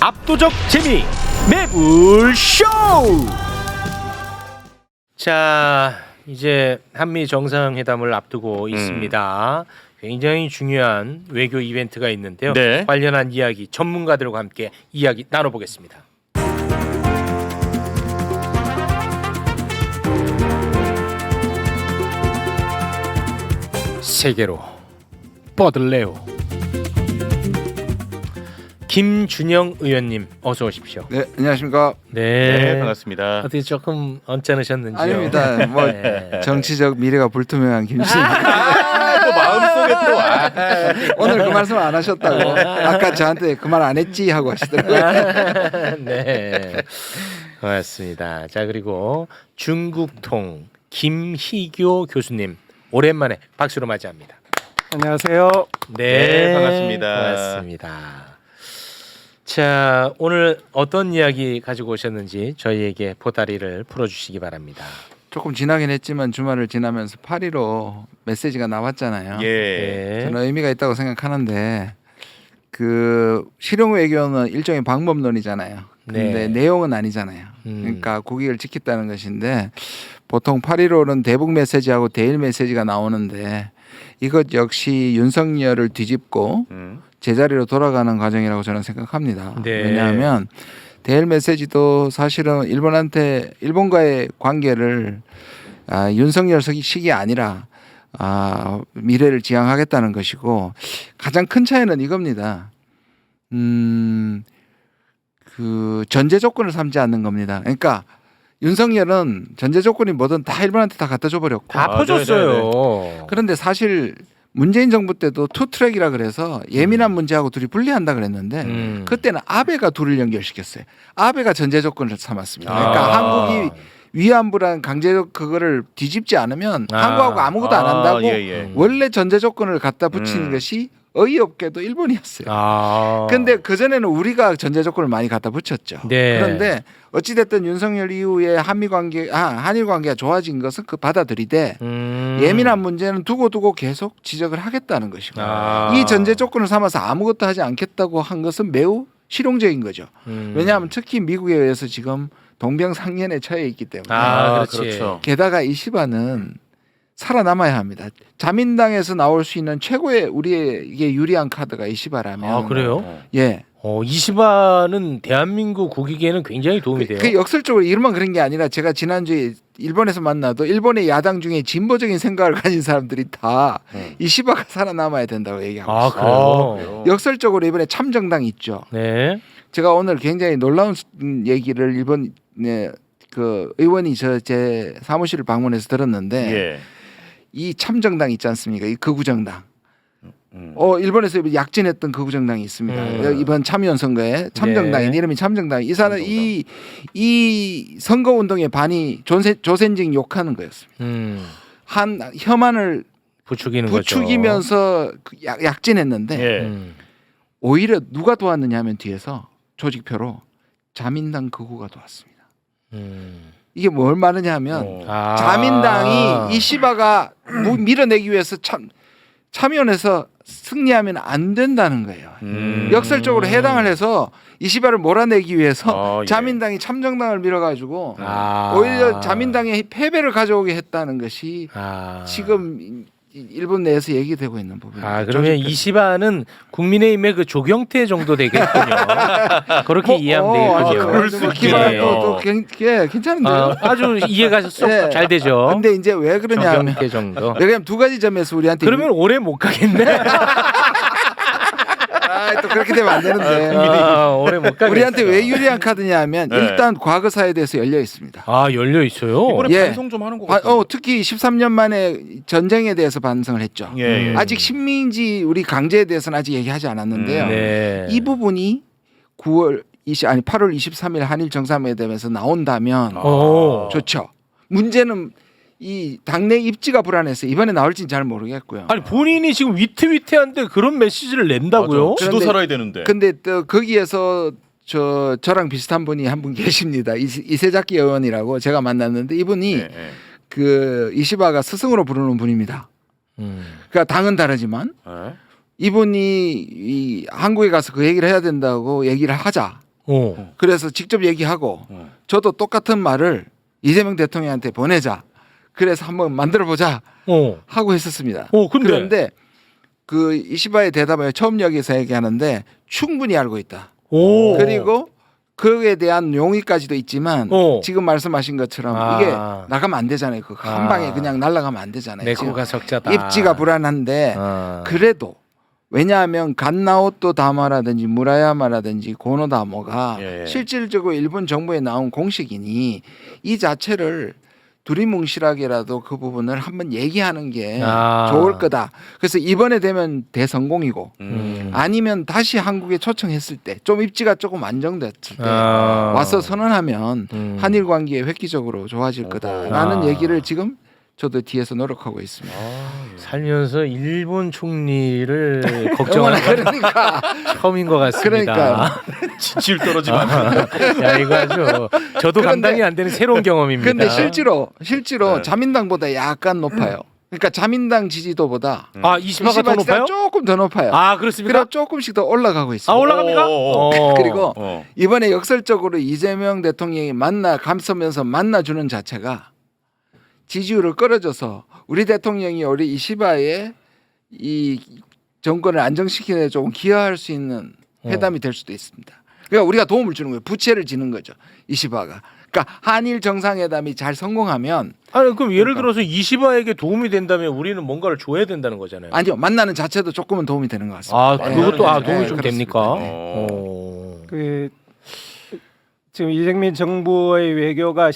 압도적 재미 매불쇼. 자, 이제 한미 정상회담을 앞두고 있습니다. 굉장히 중요한 외교 이벤트가 있는데요. 네. 관련한 이야기 전문가들과 함께 이야기 나눠보겠습니다. 세계로 뻗을래요. 김준영 의원님 어서 오십시오. 네, 안녕하십니까. 네, 반갑습니다. 어떻게 조금 언짢으셨는지요? 아닙니다. 뭐 네. 정치적 미래가 불투명한 김씨입니다. 또 마음속에 또 오늘 그 말씀 안 하셨다고. 아까 저한테 그 말 안 했지 하고 하시더라고요. 네, 고맙습니다. 자, 그리고 중국통 김희교 교수님 오랜만에 박수로 맞이합니다. 안녕하세요. 네, 반갑습니다. 고맙습니다. 자, 오늘 어떤 이야기 가지고 오셨는지 저희에게 보따리를 풀어주시기 바랍니다. 조금 지나긴 했지만 주말을 지나면서 8.15 메시지가 나왔잖아요. 예. 네. 저는 의미가 있다고 생각하는데 그 실용 외교는 일종의 방법론이잖아요. 근데 네. 내용은 아니잖아요. 그러니까 국익을 지켰다는 것인데 보통 8.15는 대북 메시지하고 대일 메시지가 나오는데 이것 역시 윤석열을 뒤집고 제자리로 돌아가는 과정이라고 저는 생각합니다. 네. 왜냐하면 대일 메시지도 사실은 일본과의 관계를 윤석열식이 아니라 미래를 지향하겠다는 것이고 가장 큰 차이는 이겁니다. 그 전제 조건을 삼지 않는 겁니다. 그러니까 윤석열은 전제 조건이 뭐든 다 일본한테 다 갖다 줘버렸고 다 퍼줬어요. 그런데 사실 문재인 정부 때도 투트랙이라 그래서 예민한 문제하고 둘이 분리한다 그랬는데 그때는 아베가 둘을 연결시켰어요. 아베가 전제 조건을 삼았습니다. 그러니까 한국이 위안부란 강제적 그거를 뒤집지 않으면 한국하고 아무것도 안 한다고 원래 전제 조건을 갖다 붙이는 것이 어이없게도 일본이었어요. 근데 그전에는 우리가 전제 조건을 많이 갖다 붙였죠. 네. 그런데 어찌됐든 윤석열 이후에 한일 관계가 좋아진 것은 그 받아들이되 예민한 문제는 두고 계속 지적을 하겠다는 것이고 이 전제 조건을 삼아서 아무것도 하지 않겠다고 한 것은 매우 실용적인 거죠. 왜냐하면 특히 미국에 의해서 지금 동병상련에 처해 있기 때문에 그렇지. 그렇죠. 게다가 이시바는 살아남아야 합니다. 자민당에서 나올 수 있는 최고의 우리에게 유리한 카드가 이시바라면 그래요? 예. 이시바는 대한민국 국익에는 굉장히 도움이 돼요. 그 역설적으로 이름만 그런 게 아니라 제가 지난주에 일본에서 만나도 일본의 야당 중에 진보적인 생각을 가진 사람들이 다 이시바가 살아남아야 된다고 얘기하고 있어요. 그래요? 역설적으로 이번에 참정당 있죠. 네. 제가 오늘 굉장히 놀라운 얘기를 일본 그 의원이 제 사무실을 방문해서 들었는데 예. 이 참정당 있지 않습니까? 이 극우정당. 일본에서 약진했던 극우정당이 있습니다. 이번 참의원 선거에 참정당인 네. 이름이 참정당. 이 사람 이 선거 운동의 반이 조센징 욕하는 거였습니다. 한 혐한을 부추기면서 약진했는데 예. 오히려 누가 도왔느냐 하면 뒤에서 조직표로 자민당 극우가 도왔습니다. 이게 뭘 말하냐 하면 자민당이 이시바가 밀어내기 위해서 참여원에서 승리하면 안 된다는 거예요. 역설적으로 해당을 해서 이시바를 몰아내기 위해서 자민당이 참정당을 밀어가지고 오히려 자민당의 패배를 가져오게 했다는 것이 지금 일본 내에서 얘기되고 있는 부분입니다. 그러면 이시바는 국민의힘의 그 조경태 정도 되겠군요. 그렇게 이해하면 되겠군요. 그럴 수 기반도 괜찮은데요. 아주 이해가 쏙 잘 되죠. 근데 이제 왜 그러냐 하면 조경태 정도. 왜냐면 두 가지 점에서 우리한테 그러면 오래 못 가겠네. 또 그렇게 되면 안 되는데. 오래 못 가겠어. 우리한테 왜 유리한 카드냐 하면 네. 일단 과거사에 대해서 열려 있습니다. 열려 있어요. 이번에 예. 반성 좀 하는 거 같아요. 특히 13년 만에 전쟁에 대해서 반성을 했죠. 예. 아직 식민지 우리 강제에 대해서는 아직 얘기하지 않았는데요. 네. 이 부분이 8월 23일 한일 정상회담에서 나온다면 좋죠. 문제는 이 당내 입지가 불안해서 이번에 나올지는 잘 모르겠고요. 아니 본인이 지금 위태위태한데 그런 메시지를 낸다고요? 지도 살아야 되는데. 근데 또 거기에서 저랑 비슷한 분이 한 분 계십니다. 이세작기 의원이라고 제가 만났는데 이분이 그 이시바가 스승으로 부르는 분입니다. 그러니까 당은 다르지만 이분이 이 한국에 가서 그 얘기를 해야 된다고 얘기를 하자. 그래서 직접 얘기하고 저도 똑같은 말을 이재명 대통령한테 보내자. 그래서 한번 만들어 보자 하고 했었습니다. 그런데 그 이시바의 대답을 처음 여기서 얘기하는데 충분히 알고 있다. 그리고 그에 대한 용의까지도 있지만 지금 말씀하신 것처럼 이게 나가면 안 되잖아요. 그 한 방에 그냥 날아가면 안 되잖아요. 내코가 적자다. 입지가 불안한데 그래도 왜냐하면 갓나오토 다마라든지 무라야마라든지 고노다모가 실질적으로 일본 정부에 나온 공식이니 이 자체를 두리뭉실하게라도 그 부분을 한번 얘기하는 게 좋을 거다. 그래서 이번에 되면 대성공이고 아니면 다시 한국에 초청했을 때 좀 입지가 조금 안정됐을 때 와서 선언하면 한일 관계 획기적으로 좋아질 거다라는 얘기를 지금 저도 뒤에서 노력하고 있습니다. 살면서 일본 총리를 걱정하는 그러니까 처음인 것 같습니다. 그러니까요. 지칠 떨어지면 야 이거 아주 저도 감당이 안 되는 새로운 경험입니다. 그런데 실제로 자민당보다 약간 높아요. 그러니까 자민당 지지도보다 이시바가 더 높아요? 조금 더 높아요. 그렇습니까? 그럼 조금씩 더 올라가고 있어요. 올라갑니까? 그리고 이번에 역설적으로 이재명 대통령이 감싸면서 만나주는 자체가 지지율을 끌어줘서 우리 대통령이 우리 이시바의 이 정권을 안정시키는 데 조금 기여할 수 있는 회담이 될 수도 있습니다. 그러니까 우리가 도움을 주는 거예요. 부채를 지는 거죠. 이시바가. 그러니까 한일 정상회담이 잘 성공하면 그럼 예를 들어서 이시바에게 도움이 된다면 우리는 뭔가를 줘야 된다는 거잖아요. 아니요. 만나는 자체도 조금은 도움이 되는 것 같습니다. 그것도 도움이 좀 그렇습니다. 됩니까? 지금 이재명 정부의 외교가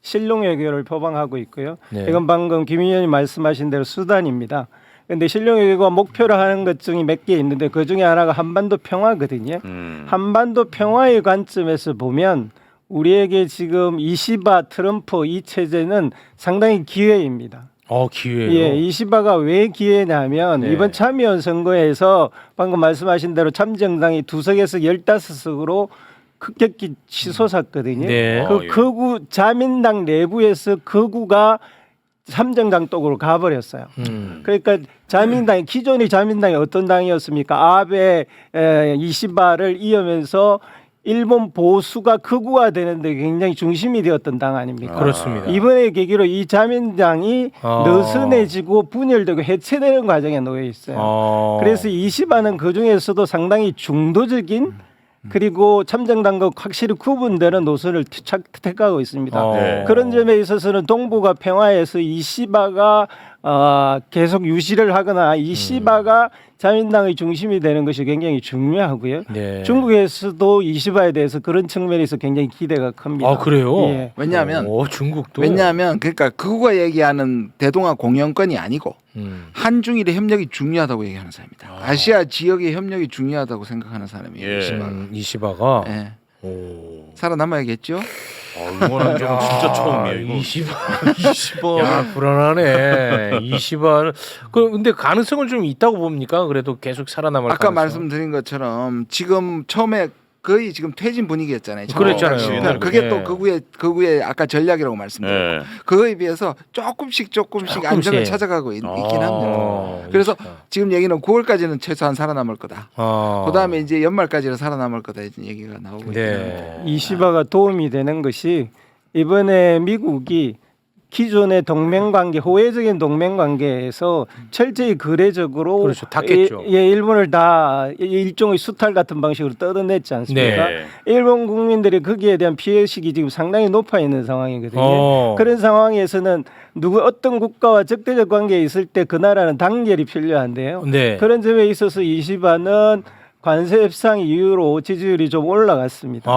실용 외교를 표방하고 있고요. 이건 방금 김 의원이 말씀하신 대로 수단입니다. 그런데 실용 외교가 목표로 하는 것 중에 몇 개 있는데 그 중에 하나가 한반도 평화거든요. 한반도 평화의 관점에서 보면 우리에게 지금 이시바 트럼프 이 체제는 상당히 기회입니다. 기회요? 예, 이시바가 왜 기회냐면 이번 참의원 선거에서 방금 말씀하신 대로 참정당이 2석에서 15석으로 급격히 치솟았거든요. 그 극우 자민당 내부에서 극우가 참정당 쪽으로 가버렸어요. 그러니까 자민당이 기존의 자민당이 어떤 당이었습니까? 아베 이시바를 이으면서 일본 보수가 극우화되는데 굉장히 중심이 되었던 당 아닙니까? 그렇습니다. 이번에 계기로 이 자민당이 느슨해지고 분열되고 해체되는 과정에 놓여 있어요. 그래서 이시바는 그 중에서도 상당히 중도적인 그리고 참정당과 확실히 구분되는 노선을 택하고 있습니다. 그런 점에 있어서는 동북아 평화에서 이시바가 계속 유지를 하거나 이시바가 자민당의 중심이 되는 것이 굉장히 중요하고요. 중국에서도 이시바에 대해서 그런 측면에서 굉장히 기대가 큽니다. 그래요? 예. 왜냐하면 중국도 그러니까 그거가 얘기하는 대동아 공영권이 아니고 한중일의 협력이 중요하다고 얘기하는 사람입니다. 아시아 지역의 협력이 중요하다고 생각하는 사람이에요. 이시바가. 살아남아야겠죠? 이거는 좀 진짜 처음이에요. 이거. 이시바. 야 불안하네. 이시바는 근데 가능성은 좀 있다고 봅니까? 그래도 계속 살아남을 아까 가능성? 말씀드린 것처럼 지금 처음에 거의 지금 퇴진 분위기였잖아요. 그랬잖아요. 그게 또 극우의 아까 전략이라고 말씀드렸고 그거에 비해서 조금씩 안정을 찾아가고 있긴 합니다. 그래서 지금 얘기는 9월까지는 최소한 살아남을 거다. 그다음에 이제 연말까지는 살아남을 거다 이런 얘기가 나오고 있습니다. 이시바가 도움이 되는 것이 이번에 미국이 기존의 동맹관계, 호혜적인 동맹관계에서 철저히 거래적으로 닫겠죠. 일본을 다 일종의 수탈 같은 방식으로 뜯어냈지 않습니까? 일본 국민들이 거기에 대한 피해의식이 지금 상당히 높아 있는 상황이거든요. 그런 상황에서는 어떤 국가와 적대적 관계에 있을 때 그 나라는 단결이 필요한데요. 그런 점에 있어서 이시바는 관세 협상 이후로 지지율이 좀 올라갔습니다.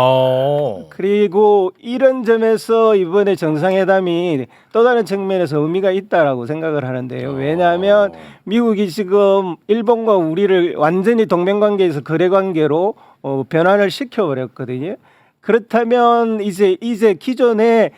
그리고 이런 점에서 이번에 정상회담이 또 다른 측면에서 의미가 있다라고 생각을 하는데요. 왜냐하면 미국이 지금 일본과 우리를 완전히 동맹관계에서 거래관계로 변환을 시켜버렸거든요. 그렇다면 이제 기존에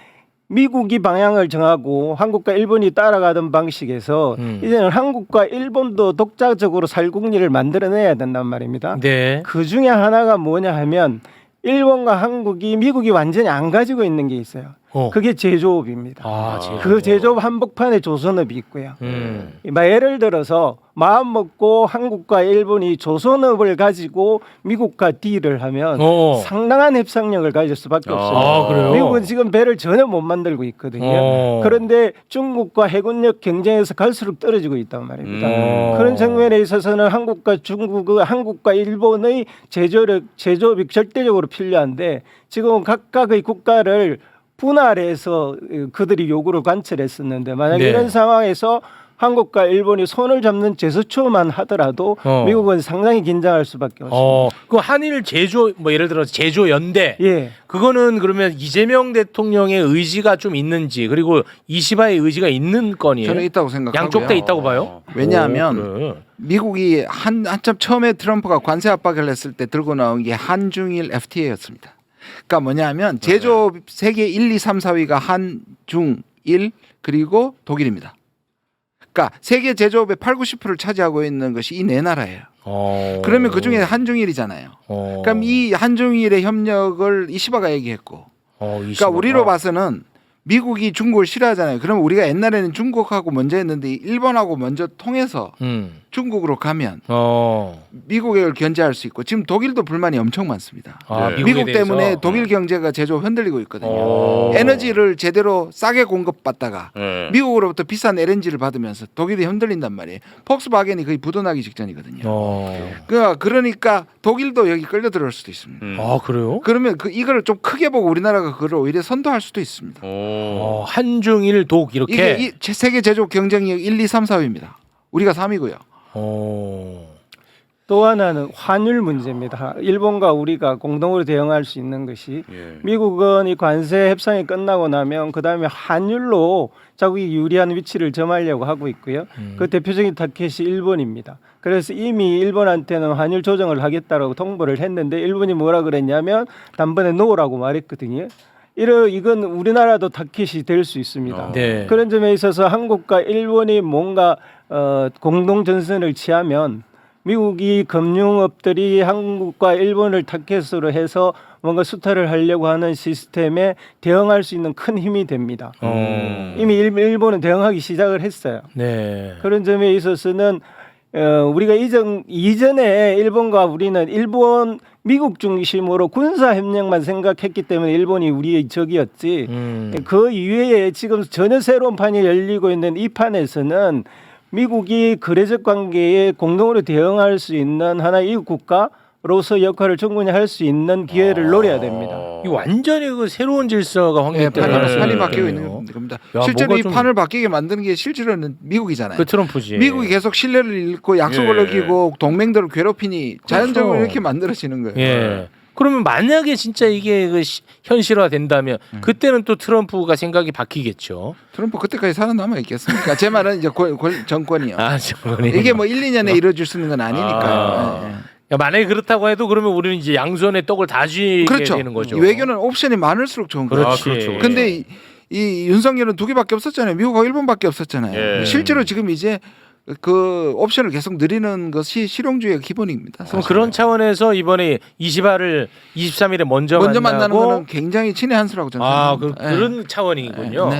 미국이 방향을 정하고 한국과 일본이 따라가던 방식에서 이제는 한국과 일본도 독자적으로 살국리를 만들어내야 된단 말입니다. 그 중에 하나가 뭐냐 하면 일본과 한국이 미국이 완전히 안 가지고 있는 게 있어요. 그게 제조업입니다. 그 제조업 한복판에 조선업이 있고요. 예를 들어서 마음 먹고 한국과 일본이 조선업을 가지고 미국과 딜을 하면 상당한 협상력을 가질 수밖에 없어요. 그래요? 미국은 지금 배를 전혀 못 만들고 있거든요. 그런데 중국과 해군력 경쟁에서 갈수록 떨어지고 있단 말입니다. 그런 측면에 있어서는 한국과 중국, 한국과 일본의 제조업이 절대적으로 필요한데 지금 각각의 국가를 분할해서 그들이 요구를 관철했었는데 만약 이런 상황에서 한국과 일본이 손을 잡는 제스처만 하더라도 미국은 상당히 긴장할 수밖에 없습니다. 그 한일 제조 뭐 예를 들어서 제조 연대 그거는 그러면 이재명 대통령의 의지가 좀 있는지 그리고 이시바의 의지가 있는 건이에요? 저는 있다고 생각하고요. 양쪽 다 있다고 봐요? 왜냐하면 그래. 미국이 한참 처음에 트럼프가 관세 압박을 했을 때 들고 나온 게 한중일 FTA였습니다. 그러니까 뭐냐면 제조업 세계 1, 2, 3, 4위가 한, 중, 일 그리고 독일입니다. 그러니까 세계 제조업의 8, 90%를 차지하고 있는 것이 이 네 나라예요. 그러면 그중에 한중일이잖아요. 그럼 이 한중일의 협력을 이시바가 얘기했고 그러니까 우리로 봐서는 미국이 중국을 싫어하잖아요. 그러면 우리가 옛날에는 중국하고 먼저 했는데 일본하고 먼저 통해서 중국으로 가면 미국을 견제할 수 있고 지금 독일도 불만이 엄청 많습니다. 미국 때문에 독일 경제가 제조업 흔들리고 있거든요. 에너지를 제대로 싸게 공급받다가 미국으로부터 비싼 LNG를 받으면서 독일이 흔들린단 말이에요. 폭스바겐이 거의 부도나기 직전이거든요. 그러니까 독일도 여기 끌려 들어올 수도 있습니다. 그래요? 그러면 이거를 좀 크게 보고 우리나라가 그걸 오히려 선도할 수도 있습니다. 한중일 독 이렇게 이게 세계 제조업 경쟁력 1, 2, 3, 4위입니다. 우리가 3위고요. 또 하나는 환율 문제입니다. 일본과 우리가 공동으로 대응할 수 있는 것이 미국은 이 관세 협상이 끝나고 나면 그 다음에 환율로 자국이 유리한 위치를 점하려고 하고 있고요. 그 대표적인 타켓이 일본입니다. 그래서 이미 일본한테는 환율 조정을 하겠다라고 통보를 했는데 일본이 뭐라 그랬냐면 단번에 놓으라고 말했거든요. 이건 우리나라도 타켓이 될 수 있습니다. 그런 점에 있어서 한국과 일본이 뭔가 공동 전선을 취하면 미국이 금융업들이 한국과 일본을 타켓으로 해서 뭔가 수탈을 하려고 하는 시스템에 대응할 수 있는 큰 힘이 됩니다. 이미 일본은 대응하기 시작을 했어요. 그런 점에 있어서는 우리가 이전에 일본과 우리는 미국 중심으로 군사 협력만 생각했기 때문에 일본이 우리의 적이었지. 그 이외에 지금 전혀 새로운 판이 열리고 있는 이 판에서는 미국이 거래적 관계에 공동으로 대응할 수 있는 하나의 이국 국가로서 역할을 충분히 할 수 있는 기회를 노려야 됩니다. 이 완전히 그 새로운 질서가 확립되는 판이 바뀌고 있는 겁니다. 실제로 이 판을 바뀌게 만드는 게 실제로는 미국이잖아요. 그 트럼프지. 미국이 계속 신뢰를 잃고 약속을 어기고 동맹들을 괴롭히니 자연적으로 이렇게 만들어지는 거예요. 그러면 만약에 진짜 이게 현실화 된다면 그때는 또 트럼프가 생각이 바뀌겠죠. 트럼프 그때까지 살아남아 있겠습니까? 제 말은 이제 정권이요. 정권이. 이게 뭐 1, 2년에 이루어질 수 있는 건 아니니까요. 만약에 그렇다고 해도 그러면 우리는 이제 양손에 떡을 다 쥐게 되는 거죠. 외교는 옵션이 많을수록 좋은 거죠. 그렇죠. 근데 이 윤석열은 2개밖에 없었잖아요. 미국하고 일본밖에 없었잖아요. 실제로 지금 이제 그 옵션을 계속 늘리는 것이 실용주의의 기본입니다. 그럼 그런 차원에서 이번에 이시바를 23일에 먼저 만나는 거는 굉장히 친의 한 수라고 저는 생각합니다. 그런 차원이군요.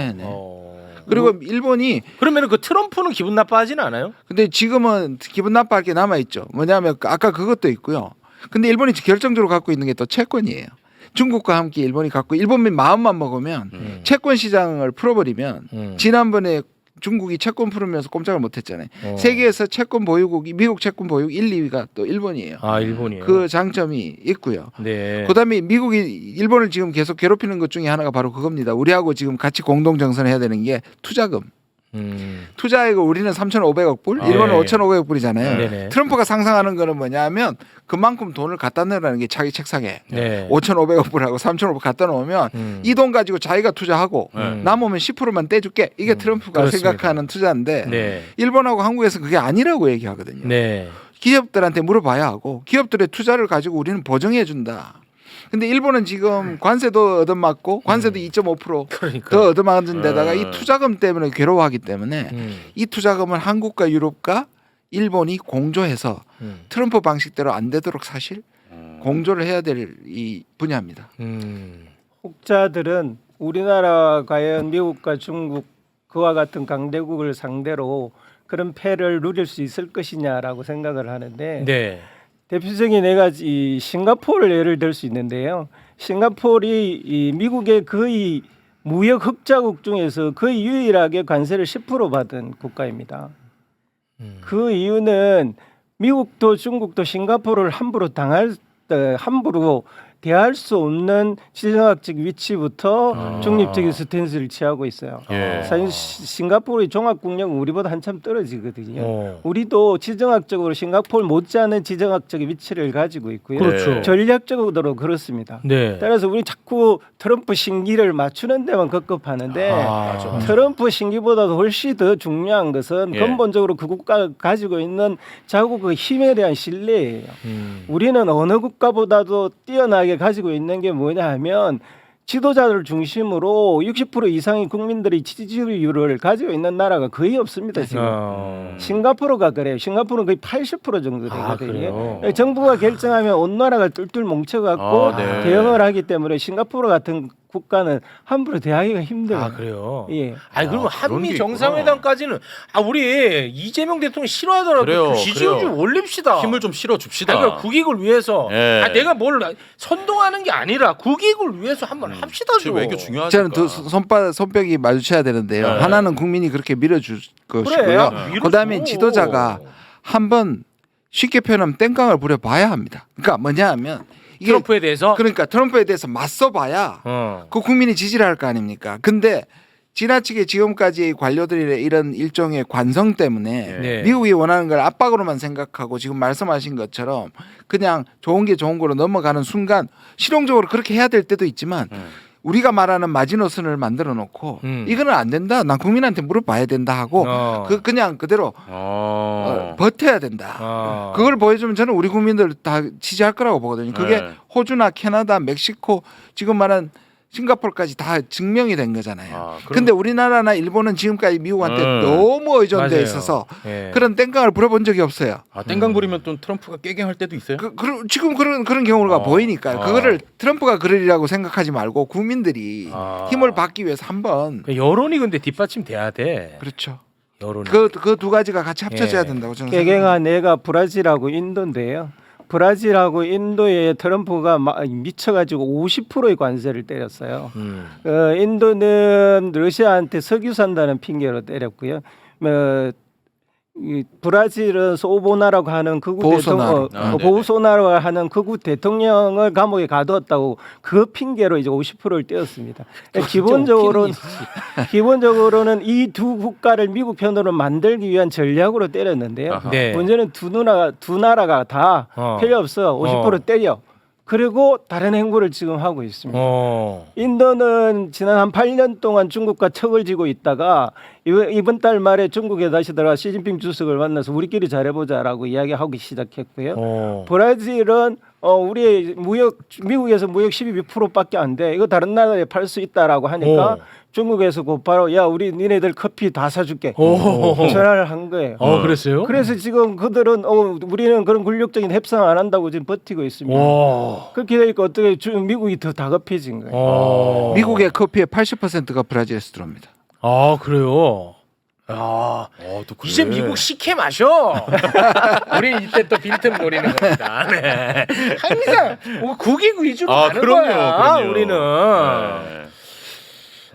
그리고 일본이 그러면 그 트럼프는 기분 나빠하지는 않아요? 근데 지금은 기분 나빠할 게 남아 있죠. 뭐냐면 아까 그것도 있고요. 근데 일본이 결정적으로 갖고 있는 게 또 채권이에요. 중국과 함께 일본이 갖고 일본민 마음만 먹으면 채권 시장을 풀어버리면 지난번에 중국이 채권 풀으면서 꼼짝을 못했잖아요. 세계에서 채권 보유국이 미국 채권 보유국 1, 2위가 또 일본이에요. 일본이에요. 그 장점이 있고요. 그다음에 미국이 일본을 지금 계속 괴롭히는 것 중에 하나가 바로 그겁니다. 우리하고 지금 같이 공동 정선해야 되는 게 투자금. 투자액을 우리는 3,500억 불, 일본은 5,500억 불이잖아요. 트럼프가 상상하는 거는 뭐냐면 그만큼 돈을 갖다 넣으라는 게 자기 책상에 5,500억 불하고 3,500억 갖다 놓으면 이 돈 가지고 자기가 투자하고 남으면 10%만 떼줄게. 이게 트럼프가 그렇습니다. 생각하는 투자인데 일본하고 한국에서 그게 아니라고 얘기하거든요. 기업들한테 물어봐야 하고 기업들의 투자를 가지고 우리는 보증해 준다. 근데 일본은 지금 관세도 얻어맞고 관세도 2.5% 더 얻어맞은 데다가 이 투자금 때문에 괴로워하기 때문에 이 투자금을 한국과 유럽과 일본이 공조해서 트럼프 방식대로 안 되도록 사실 공조를 해야 될 이 분야입니다. 혹자들은 우리나라 과연 미국과 중국 그와 같은 강대국을 상대로 그런 패를 누릴 수 있을 것이냐라고 생각을 하는데 네. 대표적인 네 가지 싱가포르를 예를 들 수 있는데요. 싱가포르이 이 미국의 거의 무역 흑자국 중에서 거의 유일하게 관세를 10% 받은 국가입니다. 그 이유는 미국도 중국도 싱가포르를 함부로 대할 수 없는 지정학적 위치부터 중립적인 스탠스를 취하고 있어요. 예. 사실 싱가포르의 종합국력은 우리보다 한참 떨어지거든요. 우리도 지정학적으로 싱가포르 못지않은 지정학적 위치를 가지고 있고요. 그렇죠. 전략적으로 그렇습니다. 네. 따라서 우리 자꾸 트럼프 신기를 맞추는 데만 급급하는데 트럼프 신기보다도 훨씬 더 중요한 것은 예. 근본적으로 그 국가가 가지고 있는 자국의 힘에 대한 신뢰예요. 우리는 어느 국가보다도 뛰어나게 가지고 있는 게 뭐냐 하면 지도자를 중심으로 60% 이상의 국민들이 지지율을 가지고 있는 나라가 거의 없습니다. 지금 싱가포르가 그래요. 싱가포르는 거의 80% 정도 되거든요. 정부가 결정하면 온 나라가 뚫뚫 뭉쳐갖고 네. 대응을 하기 때문에 싱가포르 같은 국가는 함부로 대하기가 힘들어요. 아 그래요. 예. 아니 그러면 그런 한미 게 정상회담까지는 우리 이재명 대통령 싫어하더라도 그래요, 그 지지율 그래요. 좀 올립시다. 힘을 좀 실어 줍시다. 아니, 그러니까 국익을 위해서 예. 내가 뭘 선동하는 게 아니라 국익을 위해서 한번 합시다 좀. 외교 중요하니까. 저는 두 손뼉이 마주쳐야 되는데요. 네. 하나는 국민이 그렇게 밀어줄 그래, 것이고요. 밀어줘. 그다음에 지도자가 한번 쉽게 표현하면 땡깡을 부려봐야 합니다. 그러니까 뭐냐 하면 이게 트럼프에 대해서. 그러니까 트럼프에 대해서 맞서봐야 그 국민이 지지를 할 거 아닙니까? 근데 지나치게 지금까지 관료들의 이런 일종의 관성 때문에 네. 미국이 원하는 걸 압박으로만 생각하고 지금 말씀하신 것처럼 그냥 좋은 게 좋은 거로 넘어가는 순간 실용적으로 그렇게 해야 될 때도 있지만 우리가 말하는 마지노선을 만들어 놓고 이거는 안 된다. 난 국민한테 물어봐야 된다 하고 그냥 그대로 버텨야 된다. 그걸 보여주면 저는 우리 국민들 다 지지할 거라고 보거든요. 그게 네. 호주나 캐나다, 멕시코 지금 말한 싱가포르까지 다 증명이 된 거잖아요. 그럼- 근데 우리나라나 일본은 지금까지 미국한테 너무 의존돼 맞아요. 있어서 예. 그런 땡깡을 부려본 적이 없어요. 땡깡 부리면 또 트럼프가 깨갱할 때도 있어요. 지금 그런 경우가 보이니까요. 아. 그거를 트럼프가 그러리라고 생각하지 말고 국민들이 힘을 받기 위해서 한번 여론이 근데 뒷받침돼야 돼. 그렇죠. 여론이. 그 두 가지가 같이 합쳐져야 예. 된다고 저는 개개가 내가 브라질하고 인도인데요. 브라질하고 인도에 트럼프가 미쳐가지고 50%의 관세를 때렸어요. 인도는 러시아한테 석유 산다는 핑계로 때렸고요. 이 브라질은 소보나라고 하는 극우 보우소나루. 대통령, 보우소나라고 하는 극우 대통령을 감옥에 가두었다고 그 핑계로 이제 50%를 떼었습니다. 기본적으로는 이 두 국가를 미국 편으로 만들기 위한 전략으로 때렸는데요. 네. 문제는 두 나라가 다 필요 없어 50% 때려. 그리고 다른 행보를 지금 하고 있습니다. 인도는 지난 한 8년 동안 중국과 척을 지고 있다가 이번 달 말에 중국에 다시 들어가 시진핑 주석을 만나서 우리끼리 잘해보자라고 이야기하기 시작했고요. 브라질은 우리 미국에서 무역 12%밖에 안 돼. 이거 다른 나라에 팔 수 있다라고 하니까 중국에서 곧바로 야 우리 니네들 커피 다 사줄게 전화를 한 거예요. 그랬어요? 그래서 지금 그들은 우리는 그런 군력적인 협상 안 한다고 지금 버티고 있습니다. 그렇게 되니까 어떻게 미국이 더 다급해진 거예요. 미국의 커피의 80%가 브라질에서 들어옵니다. 아 그래요. 또 그래. 이제 미국 식혜 마셔. 우리 이때 또 빈틈 노리는 겁니다. 네. 항상 국익 위주로 가는 거야. 우리는. 네.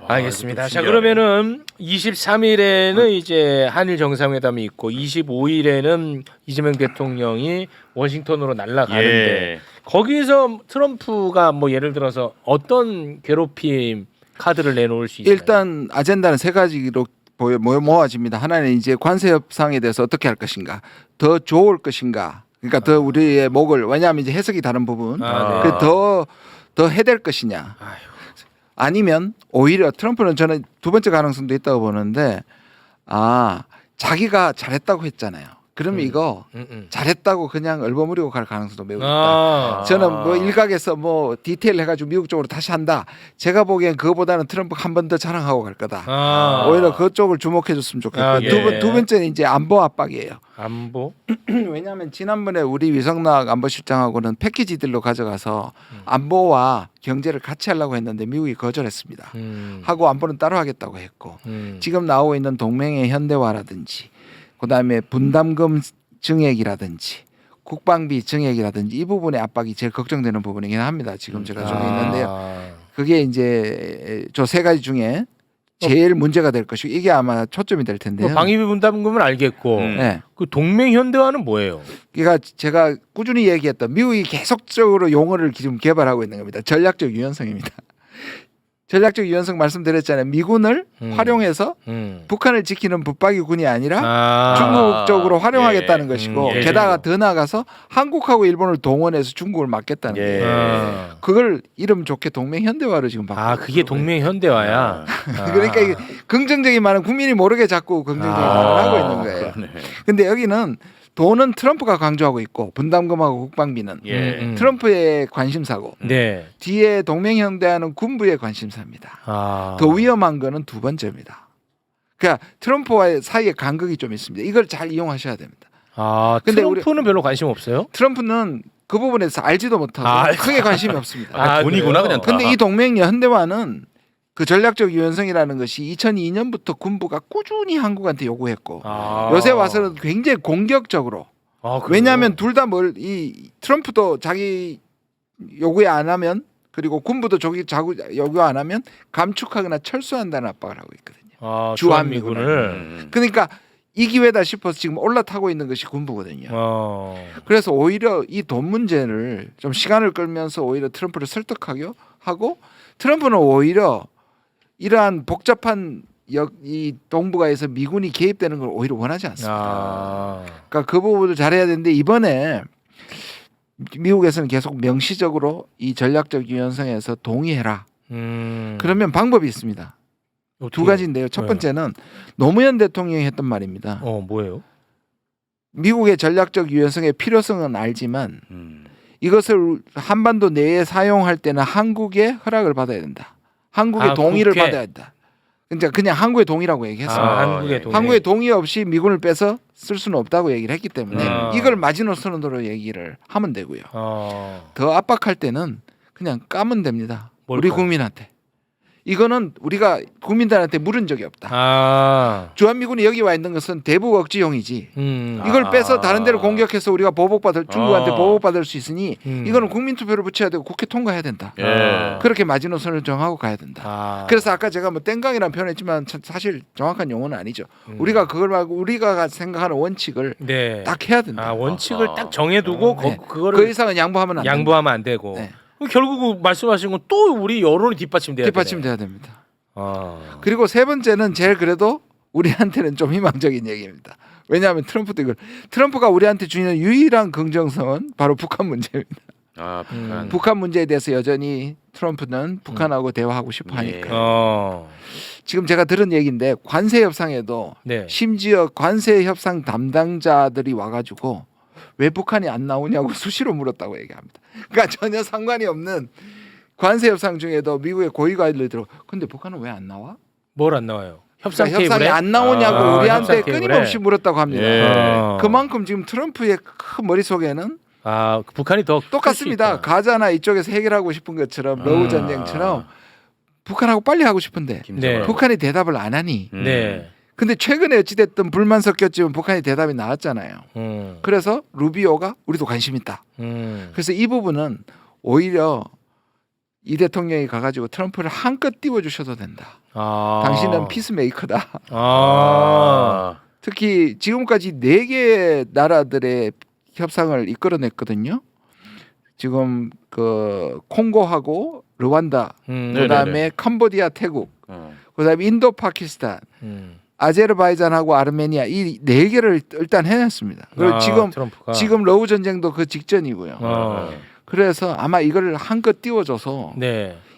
알겠습니다. 자 신기하네. 그러면은 23일에는 이제 한일 정상회담이 있고 25일에는 이재명 대통령이 워싱턴으로 날아가는데 예. 거기서 트럼프가 뭐 예를 들어서 어떤 괴롭힘 카드를 내놓을 수 있어요? 일단 아젠다는 세 가지로 모아집니다. 하나는 이제 관세 협상에 대해서 어떻게 할 것인가, 더 좋을 것인가, 그러니까 더 우리의 목을 왜냐하면 이제 해석이 다른 부분, 네. 더 해댈 것이냐, 아니면 오히려 트럼프는 저는 두 번째 가능성도 있다고 보는데 자기가 잘했다고 했잖아요. 그러면 이거 잘했다고 그냥 얼버무리고 갈 가능성도 매우 있다. 저는 뭐 일각에서 뭐 디테일 해가지고 미국 쪽으로 다시 한다. 제가 보기엔 그거보다는 트럼프 한 번 더 자랑하고 갈 거다. 오히려 그쪽을 주목해줬으면 좋겠고 두 번째는 이제 안보 압박이에요. 안보? 왜냐하면 지난번에 우리 위성락 안보실장하고는 패키지들로 가져가서 안보와 경제를 같이 하려고 했는데 미국이 거절했습니다. 하고 안보는 따로 하겠다고 했고 지금 나오고 있는 동맹의 현대화라든지 그다음에 분담금 증액이라든지 국방비 증액이라든지 이 부분의 압박이 제일 걱정되는 부분이긴 합니다. 지금 제가 좀 있는데요. 그게 이제 저 세 가지 중에 제일 문제가 될 것이고 이게 아마 초점이 될 텐데요. 뭐 방위비 분담금은 알겠고 네. 그 동맹 현대화는 뭐예요? 그러니까 제가 꾸준히 얘기했던 미국이 계속적으로 용어를 지금 개발하고 있는 겁니다. 전략적 유연성입니다. 전략적 유연성 말씀드렸잖아요. 미군을 활용해서 북한을 지키는 붙박이 군이 아니라 중국 쪽으로 활용하겠다는 것이고 게다가 더 나아가서 한국하고 일본을 동원해서 중국을 막겠다는 거예요. 그걸 이름 좋게 동맹 현대화로 지금 바꾸고 그게 동맹 현대화야. 그러니까 이게 긍정적인 말은 국민이 모르게 자꾸 긍정적인 말을 하고 있는 거예요. 근데 여기는 돈은 트럼프가 강조하고 있고 분담금하고 국방비는 트럼프의 관심사고 뒤에 동맹 현대화는 군부의 관심사입니다. 더 위험한 거는 두 번째입니다. 그러니까 트럼프와의 사이에 간극이 좀 있습니다. 이걸 잘 이용하셔야 됩니다. 근데 트럼프는 별로 관심 없어요? 트럼프는 그 부분에서 알지도 못하고 크게 관심이 없습니다. 돈이구나 그냥. 근데 이 동맹 현대화는 그 전략적 유연성이라는 것이 2002년부터 군부가 꾸준히 한국한테 요구했고 요새 와서는 굉장히 공격적으로 왜냐하면 둘 다 이 트럼프도 자기 요구에 안 하면 그리고 군부도 자기 요구 안 하면 감축하거나 철수한다는 압박을 하고 있거든요. 주한미군을. 그러니까 이 기회다 싶어서 지금 올라타고 있는 것이 군부거든요. 그래서 오히려 이 돈 문제를 좀 시간을 끌면서 오히려 트럼프를 설득하고 하고 트럼프는 오히려 이러한 복잡한 이 동북아에서 미군이 개입되는 걸 오히려 원하지 않습니다. 그러니까 그 부분을 잘해야 되는데 이번에 미국에서는 계속 명시적으로 이 전략적 유연성에서 동의해라. 그러면 방법이 있습니다. 두 가지인데요. 첫 번째는 노무현 대통령이 했던 말입니다. 뭐예요? 미국의 전략적 유연성의 필요성은 알지만 이것을 한반도 내에 사용할 때는 한국의 허락을 받아야 된다. 한국의 동의를 받아야 된다. 그냥 한국의 동의라고 얘기했습니다. 한국의 동의 없이 미군을 빼서 쓸 수는 없다고 얘기를 했기 때문에 이걸 마지노선으로 얘기를 하면 되고요. 더 압박할 때는 그냥 까면 됩니다. 우리 국민한테. 이거는 우리가 국민들한테 물은 적이 없다. 주한미군이 여기 와 있는 것은 대북 억지용이지. 이걸 빼서 다른 데를 공격해서 우리가 중국한테 보복받을 수 있으니 이거는 국민투표를 붙여야 되고 국회 통과해야 된다. 그렇게 마지노선을 정하고 가야 된다. 그래서 아까 제가 뭐 땡깡이라는 표현했지만 사실 정확한 용어는 아니죠. 우리가 그걸 말고 우리가 생각하는 원칙을 딱 해야 된다. 원칙을 딱 정해두고 그거를 그 이상은 양보하면 안 되고. 결국 말씀하신 건 또 우리 여론이 뒷받침돼야 됩니다. 그리고 세 번째는 제일 그래도 우리한테는 좀 희망적인 얘기입니다. 왜냐하면 트럼프가 우리한테 주는 유일한 긍정성은 바로 북한 문제입니다. 북한 문제에 대해서 여전히 트럼프는 북한하고 대화하고 싶어 하니까. 지금 제가 들은 얘기인데 관세 협상에도 심지어 관세 협상 담당자들이 와가지고 왜 북한이 안 나오냐고 수시로 물었다고 얘기합니다. 그러니까 전혀 상관이 없는 관세 협상 중에도 미국의 고위 관리들이 들어. 근데 북한은 왜 안 나와? 뭘 안 나와요? 협상이 안 나오냐고 우리한테 끊임없이 물었다고 합니다. 그만큼 지금 트럼프의 큰 머릿속에는 북한이 더 똑같습니다. 가자나 이쪽에서 해결하고 싶은 것처럼 러우 전쟁처럼 북한하고 빨리 하고 싶은데 북한이 대답을 안 하니 근데 최근에 어찌됐든 불만 섞였지만 북한이 대답이 나왔잖아요. 그래서 루비오가 우리도 관심 있다. 그래서 이 부분은 오히려 이 대통령이 가가지고 트럼프를 한껏 띄워주셔도 된다. 당신은 피스메이커다. 특히 지금까지 4개의 나라들의 협상을 이끌어냈거든요. 지금 그 콩고하고 르완다, 그다음에 캄보디아, 태국, 그다음에 인도, 파키스탄. 아제르바이잔하고 아르메니아 이 4개를 일단 해냈습니다. 그리고 지금 러우 전쟁도 그 직전이고요. 그래서 아마 이걸 한껏 띄워줘서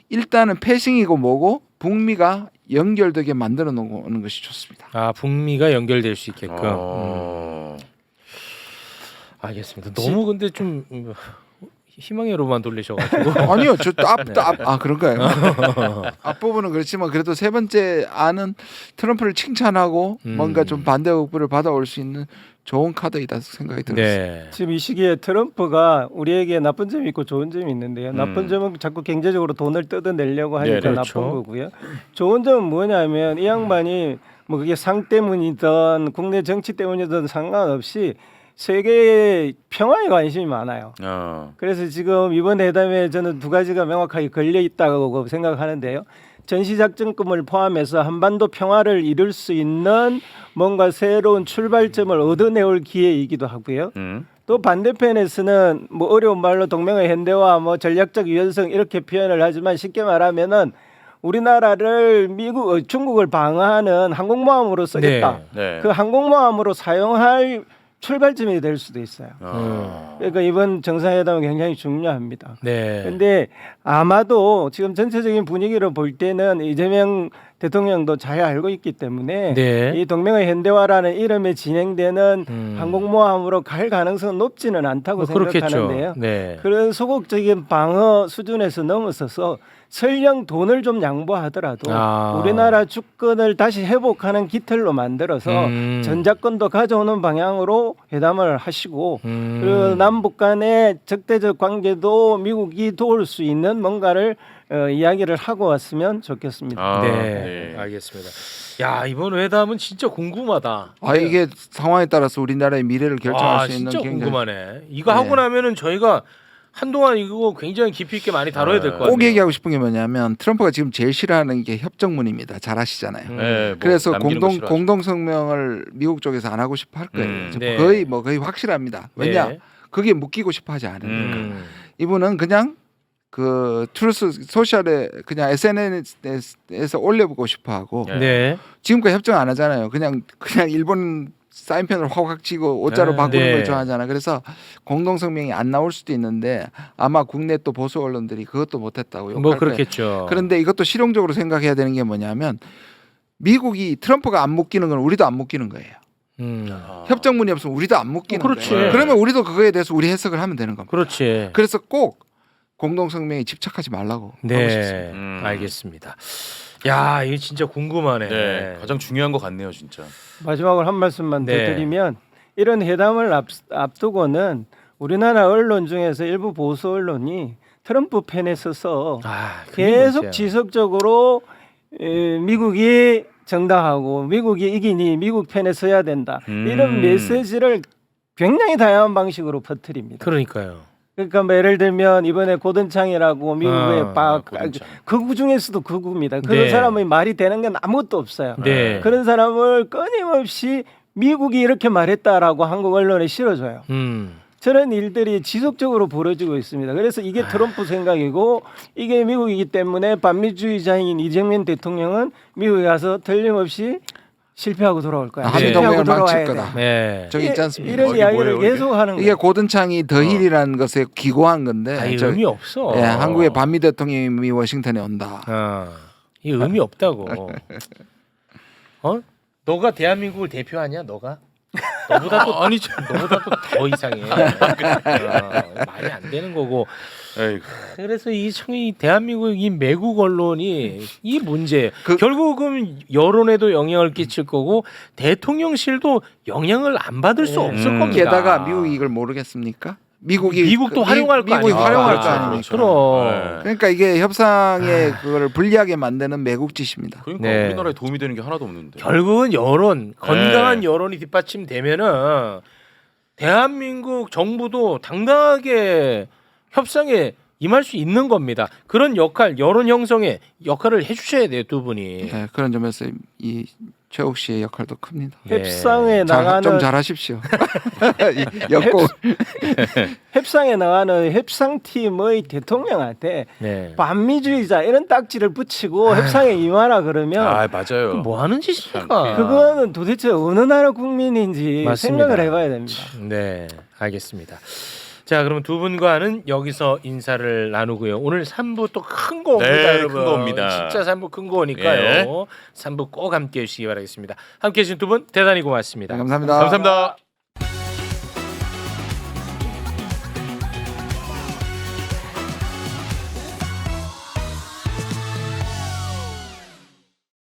일단은 패싱이고 뭐고 북미가 연결되게 만들어 놓는 것이 좋습니다. 북미가 연결될 수 있게끔. 알겠습니다. 너무 근데 좀 희망으로만 돌리셔가지고. 아니요, 그런가요? 앞부분은 그렇지만 그래도 세 번째 안은 트럼프를 칭찬하고 뭔가 좀 반대 의구를 받아올 수 있는 좋은 카드이다 생각이 들었어요. 네. 지금 이 시기에 트럼프가 우리에게 나쁜 점이 있고 좋은 점이 있는데요. 나쁜 점은 자꾸 경제적으로 돈을 뜯어내려고 하니까 네, 그렇죠. 나쁜 거고요. 좋은 점은 뭐냐면 이 양반이 뭐 그게 상 때문이든 국내 정치 때문이든 상관없이 세계의 평화에 관심이 많아요. 그래서 지금 이번 회담에 저는 두 가지가 명확하게 걸려 있다고 생각하는데요. 전시작전금을 포함해서 한반도 평화를 이룰 수 있는 뭔가 새로운 출발점을 얻어내올 기회이기도 하고요. 또 반대편에서는 뭐 어려운 말로 동맹의 현대화, 뭐 전략적 유연성 이렇게 표현을 하지만 쉽게 말하면은 우리나라를 중국을 방어하는 항공모함으로 쓰겠다. 네. 그 항공모함으로 사용할 출발점이 될 수도 있어요. 그러니까 이번 정상회담은 굉장히 중요합니다. 네. 근데 아마도 지금 전체적인 분위기를 볼 때는 이재명 대통령도 잘 알고 있기 때문에 네. 이 동맹의 현대화라는 이름에 진행되는 항공모함으로 갈 가능성은 높지는 않다고 생각하는데요. 네. 그런 소극적인 방어 수준에서 넘어서서 설령 돈을 좀 양보하더라도 우리나라 주권을 다시 회복하는 기틀로 만들어서 전작권도 가져오는 방향으로 회담을 하시고 그리고 남북 간의 적대적 관계도 미국이 도울 수 있는 뭔가를 이야기를 하고 왔으면 좋겠습니다. 네. 알겠습니다. 야, 이번 회담은 진짜 궁금하다. 이게 상황에 따라서 우리나라의 미래를 결정할 수 있는 진짜 굉장히 궁금하네. 이거 하고 나면은 저희가 한동안 이거 굉장히 깊이 있게 많이 다뤄야 될 것 같아요. 꼭 얘기하고 싶은 게 뭐냐면 트럼프가 지금 제일 싫어하는 게 협정문입니다. 잘 아시잖아요. 네, 뭐 그래서 남기는 거 싫어하죠. 공동 성명을 미국 쪽에서 안 하고 싶어 할 거예요. 네. 거의 확실합니다. 왜냐? 네. 그게 묶이고 싶어 하지 않으니까. 이분은 그냥 그 트루스 소셜에 그냥 SNS에서 올려보고 싶어하고 네. 지금까지 협정 안 하잖아요. 그냥 일본 사인펜을 확 치고 오자로 바꾸는 걸 좋아하잖아. 그래서 공동 성명이 안 나올 수도 있는데 아마 국내 또 보수 언론들이 그것도 못했다고 욕할 뭐 거예요. 그렇겠죠. 그런데 이것도 실용적으로 생각해야 되는 게 뭐냐면 미국이 트럼프가 안 묶이는 건 우리도 안 묶이는 거예요. 협정문이 없으면 우리도 안 묶이는 그렇지. 거예요. 그러면 우리도 그거에 대해서 우리 해석을 하면 되는 겁니다. 그렇지. 그래서 꼭 공동 성명에 집착하지 말라고 하고 싶습니다. 알겠습니다. 야, 이게 진짜 궁금하네. 네, 가장 중요한 것 같네요, 진짜. 마지막으로 한 말씀만 더 드리면 이런 회담을 앞두고는 우리나라 언론 중에서 일부 보수 언론이 트럼프 편에 서서 계속 지속적으로 미국이 정당하고 미국이 이기니 미국 편에 서야 된다. 이런 메시지를 굉장히 다양한 방식으로 퍼뜨립니다. 그러니까요. 그러니까 뭐 예를 들면 이번에 고든창이라고 미국의 극우 중에서도 극우입니다. 그런 사람의 말이 되는 건 아무것도 없어요. 네. 그런 사람을 끊임없이 미국이 이렇게 말했다라고 한국 언론에 실어줘요. 저런 일들이 지속적으로 벌어지고 있습니다. 그래서 이게 트럼프 생각이고 이게 미국이기 때문에 반미주의자인 이재명 대통령은 미국에 가서 틀림없이 실패하고 돌아올 거야. 한미동맹을 망칠 거다. 네. 저기 있지 않습니까? 이런 이야기를 계속 하는 거예요. 이게 고든창이 더힐이라는 것에 기고한 건데 의미 없어. 한국의 반미 대통령이 워싱턴에 온다. 이 의미 없다고. 너가 대한민국을 대표하냐? 너가? 너보다 또 아니죠. 너보다 또 더 이상해. 말이 안 되는 거고. 그래서 이 대한민국 이 매국 언론이 이 문제 결국은 여론에도 영향을 끼칠 거고 대통령실도 영향을 안 받을 수 없을 겁니다. 게다가 미국이 이걸 모르겠습니까? 미국도 활용할 거 미국이 아니에요. 활용할 거 그렇죠. 아닙니까? 그럼. 그러니까 이게 협상에 그걸 불리하게 만드는 매국 짓입니다. 그러니까 우리나라에 도움이 되는 게 하나도 없는데. 결국은 여론, 건강한 여론이 뒷받침되면은 대한민국 정부도 당당하게 협상에 임할 수 있는 겁니다. 그런 역할, 여론 형성의 역할을 해주셔야 돼요, 두 분이. 네, 그런 점에서 이 최욱 씨의 역할도 큽니다. 협상에 나가는 좀 잘하십시오. 역고 협상에 나가는 협상팀의 대통령한테 반미주의자 이런 딱지를 붙이고 협상에 임하라 그러면 맞아요. 뭐 하는 짓입니까? 그거는 도대체 어느 나라 국민인지 맞습니다. 생각을 해봐야 됩니다. 네, 알겠습니다. 자, 그러면 두 분과는 여기서 인사를 나누고요. 오늘 3부 또 큰 거 옵니다, 여러분. 큰 거 옵니다. 진짜 3부 큰 거니까요. 3부 꼭 함께해 주시기 바라겠습니다. 함께해 주신 두 분 대단히 고맙습니다. 감사합니다. 감사합니다.